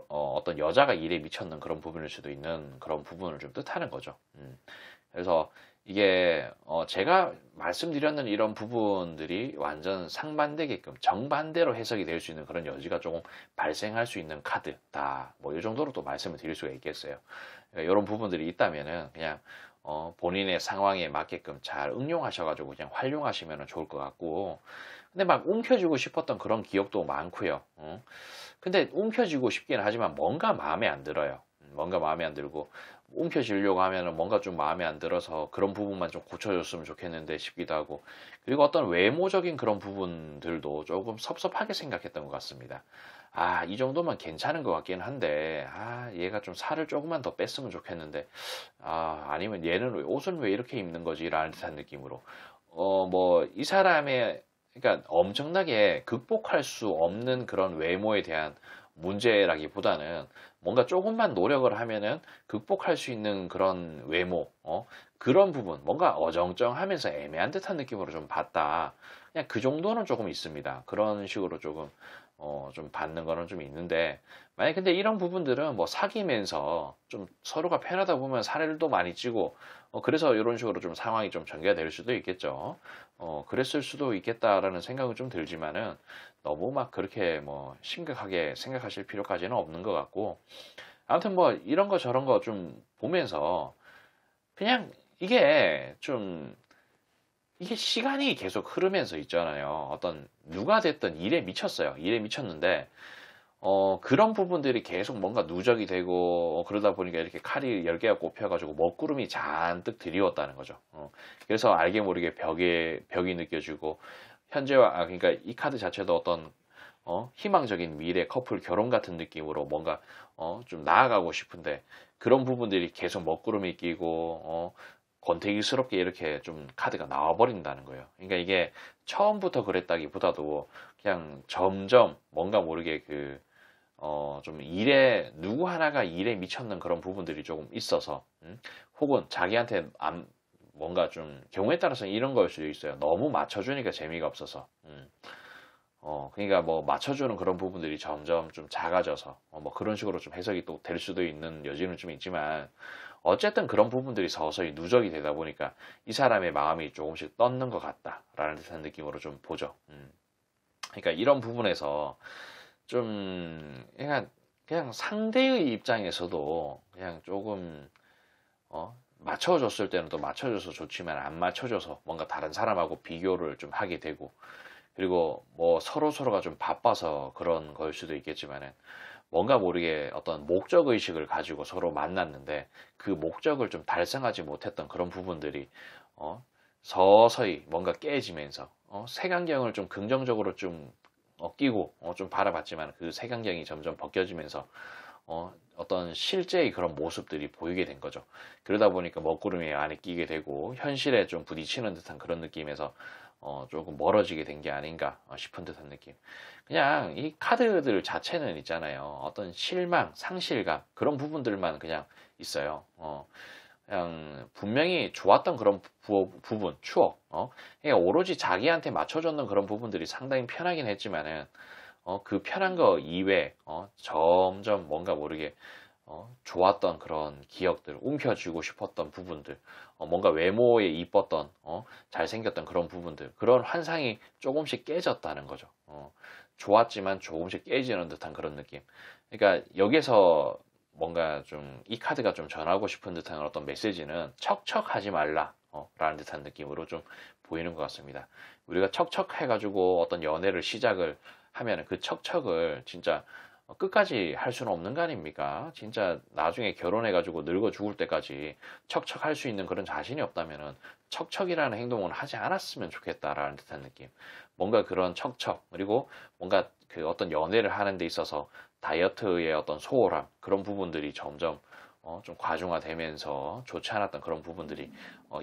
어떤 여자가 일에 미쳤는 그런 부분일 수도 있는 그런 부분을 좀 뜻하는 거죠. 그래서 이게 제가 말씀드렸는 이런 부분들이 완전 상반되게끔 정반대로 해석이 될 수 있는 그런 여지가 조금 발생할 수 있는 카드다. 뭐 이 정도로 또 말씀을 드릴 수가 있겠어요. 그러니까 이런 부분들이 있다면은 그냥 본인의 상황에 맞게끔 잘 응용하셔가지고 그냥 활용하시면 좋을 것 같고, 근데 막 움켜쥐고 싶었던 그런 기억도 많고요. 근데 움켜쥐고 싶긴 하지만 뭔가 마음에 안 들어요. 뭔가 마음에 안 들고 움켜쥐려고 하면은 뭔가 좀 마음에 안 들어서 그런 부분만 좀 고쳐줬으면 좋겠는데 싶기도 하고, 그리고 어떤 외모적인 그런 부분들도 조금 섭섭하게 생각했던 것 같습니다. 아, 이 정도면 괜찮은 것 같긴 한데, 아, 얘가 좀 살을 조금만 더 뺐으면 좋겠는데, 아, 아니면 얘는 옷은 왜 이렇게 입는 거지? 라는 듯한 느낌으로. 뭐, 이 사람의, 그러니까 엄청나게 극복할 수 없는 그런 외모에 대한 문제라기보다는 뭔가 조금만 노력을 하면은 극복할 수 있는 그런 외모, 그런 부분, 뭔가 어정쩡하면서 애매한 듯한 느낌으로 좀 봤다. 그냥 그 정도는 조금 있습니다. 그런 식으로 조금, 좀 받는 거는 좀 있는데, 만약 근데 이런 부분들은 뭐 사귀면서 좀 서로가 편하다 보면 살도 많이 찌고, 그래서 이런 식으로 좀 상황이 좀 전개가 될 수도 있겠죠. 그랬을 수도 있겠다라는 생각은 좀 들지만은, 너무 막 그렇게 뭐 심각하게 생각하실 필요까지는 없는 것 같고, 아무튼 뭐 이런 거 저런 거 좀 보면서 그냥 이게 좀 이게 시간이 계속 흐르면서 있잖아요. 어떤 누가 됐든 일에 미쳤어요. 일에 미쳤는데 그런 부분들이 계속 뭔가 누적이 되고 그러다 보니까 이렇게 칼이 10개가 꼽혀가지고 먹구름이 잔뜩 드리웠다는 거죠. 그래서 알게 모르게 벽이 느껴지고 현재와 그러니까 이 카드 자체도 어떤 희망적인 미래 커플 결혼 같은 느낌으로 뭔가 좀 나아가고 싶은데 그런 부분들이 계속 먹구름이 끼고 권태기스럽게 이렇게 좀 카드가 나와버린다는 거예요. 그러니까 이게 처음부터 그랬다기보다도 그냥 점점 뭔가 모르게 좀 누구 하나가 일에 미쳤는 그런 부분들이 조금 있어서, 혹은 자기한테 뭔가 좀, 경우에 따라서는 이런 걸 수도 있어요. 너무 맞춰주니까 재미가 없어서. 그러니까 뭐 맞춰주는 그런 부분들이 점점 좀 작아져서, 뭐 그런 식으로 좀 해석이 또 될 수도 있는 여지는 좀 있지만, 어쨌든 그런 부분들이 서서히 누적이 되다 보니까 이 사람의 마음이 조금씩 떴는 것 같다라는 듯한 느낌으로 좀 보죠. 그러니까 이런 부분에서 좀 그냥 상대의 입장에서도 그냥 조금 맞춰줬을 때는 또 맞춰줘서 좋지만 안 맞춰줘서 뭔가 다른 사람하고 비교를 좀 하게 되고, 그리고 뭐 서로가 좀 바빠서 그런 거일 수도 있겠지만은 뭔가 모르게 어떤 목적 의식을 가지고 서로 만났는데 그 목적을 좀 달성하지 못했던 그런 부분들이 서서히 뭔가 깨지면서 색안경을 좀 긍정적으로 좀 끼고 좀 바라봤지만 그 색안경이 점점 벗겨지면서 어떤 실제의 그런 모습들이 보이게 된 거죠. 그러다 보니까 먹구름이 안에 끼게 되고 현실에 좀 부딪히는 듯한 그런 느낌에서 조금 멀어지게 된 게 아닌가 싶은 듯한 느낌. 그냥 이 카드들 자체는 있잖아요. 어떤 실망, 상실감 그런 부분들만 그냥 있어요. 그냥 분명히 좋았던 그런 부분, 추억. 그냥 오로지 자기한테 맞춰줬는 그런 부분들이 상당히 편하긴 했지만은 그 편한 거 이외에 점점 뭔가 모르게 좋았던 그런 기억들, 움켜쥐고 싶었던 부분들, 뭔가 외모에 이뻤던, 잘생겼던 그런 부분들, 그런 환상이 조금씩 깨졌다는 거죠. 좋았지만 조금씩 깨지는 듯한 그런 느낌. 그러니까 여기서 뭔가 좀 이 카드가 좀 전하고 싶은 듯한 어떤 메시지는 척척하지 말라. 라는 듯한 느낌으로 좀 보이는 것 같습니다. 우리가 척척해가지고 어떤 연애를 시작을 하면 그 척척을 진짜 끝까지 할 수는 없는 거 아닙니까? 진짜 나중에 결혼해가지고 늙어 죽을 때까지 척척할 수 있는 그런 자신이 없다면은 척척이라는 행동을 하지 않았으면 좋겠다라는 듯한 느낌. 뭔가 그런 척척, 그리고 뭔가 그 어떤 연애를 하는 데 있어서 다이어트의 어떤 소홀함, 그런 부분들이 점점 좀 과중화되면서 좋지 않았던 그런 부분들이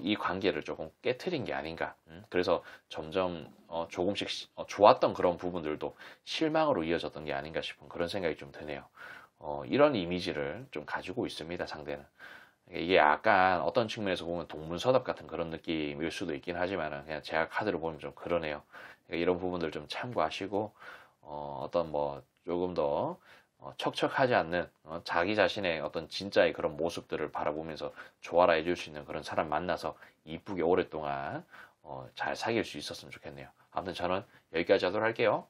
이 관계를 조금 깨트린 게 아닌가. 그래서 점점 조금씩 좋았던 그런 부분들도 실망으로 이어졌던 게 아닌가 싶은 그런 생각이 좀 드네요. 이런 이미지를 좀 가지고 있습니다, 상대는. 이게 약간 어떤 측면에서 보면 동문서답 같은 그런 느낌일 수도 있긴 하지만 그냥 제가 카드를 보면 좀 그러네요. 그러니까 이런 부분들 좀 참고하시고 어떤 뭐 조금 더 척척하지 않는 자기 자신의 어떤 진짜의 그런 모습들을 바라보면서 좋아라 해줄 수 있는 그런 사람 만나서 이쁘게 오랫동안 잘 사귈 수 있었으면 좋겠네요. 아무튼 저는 여기까지 하도록 할게요.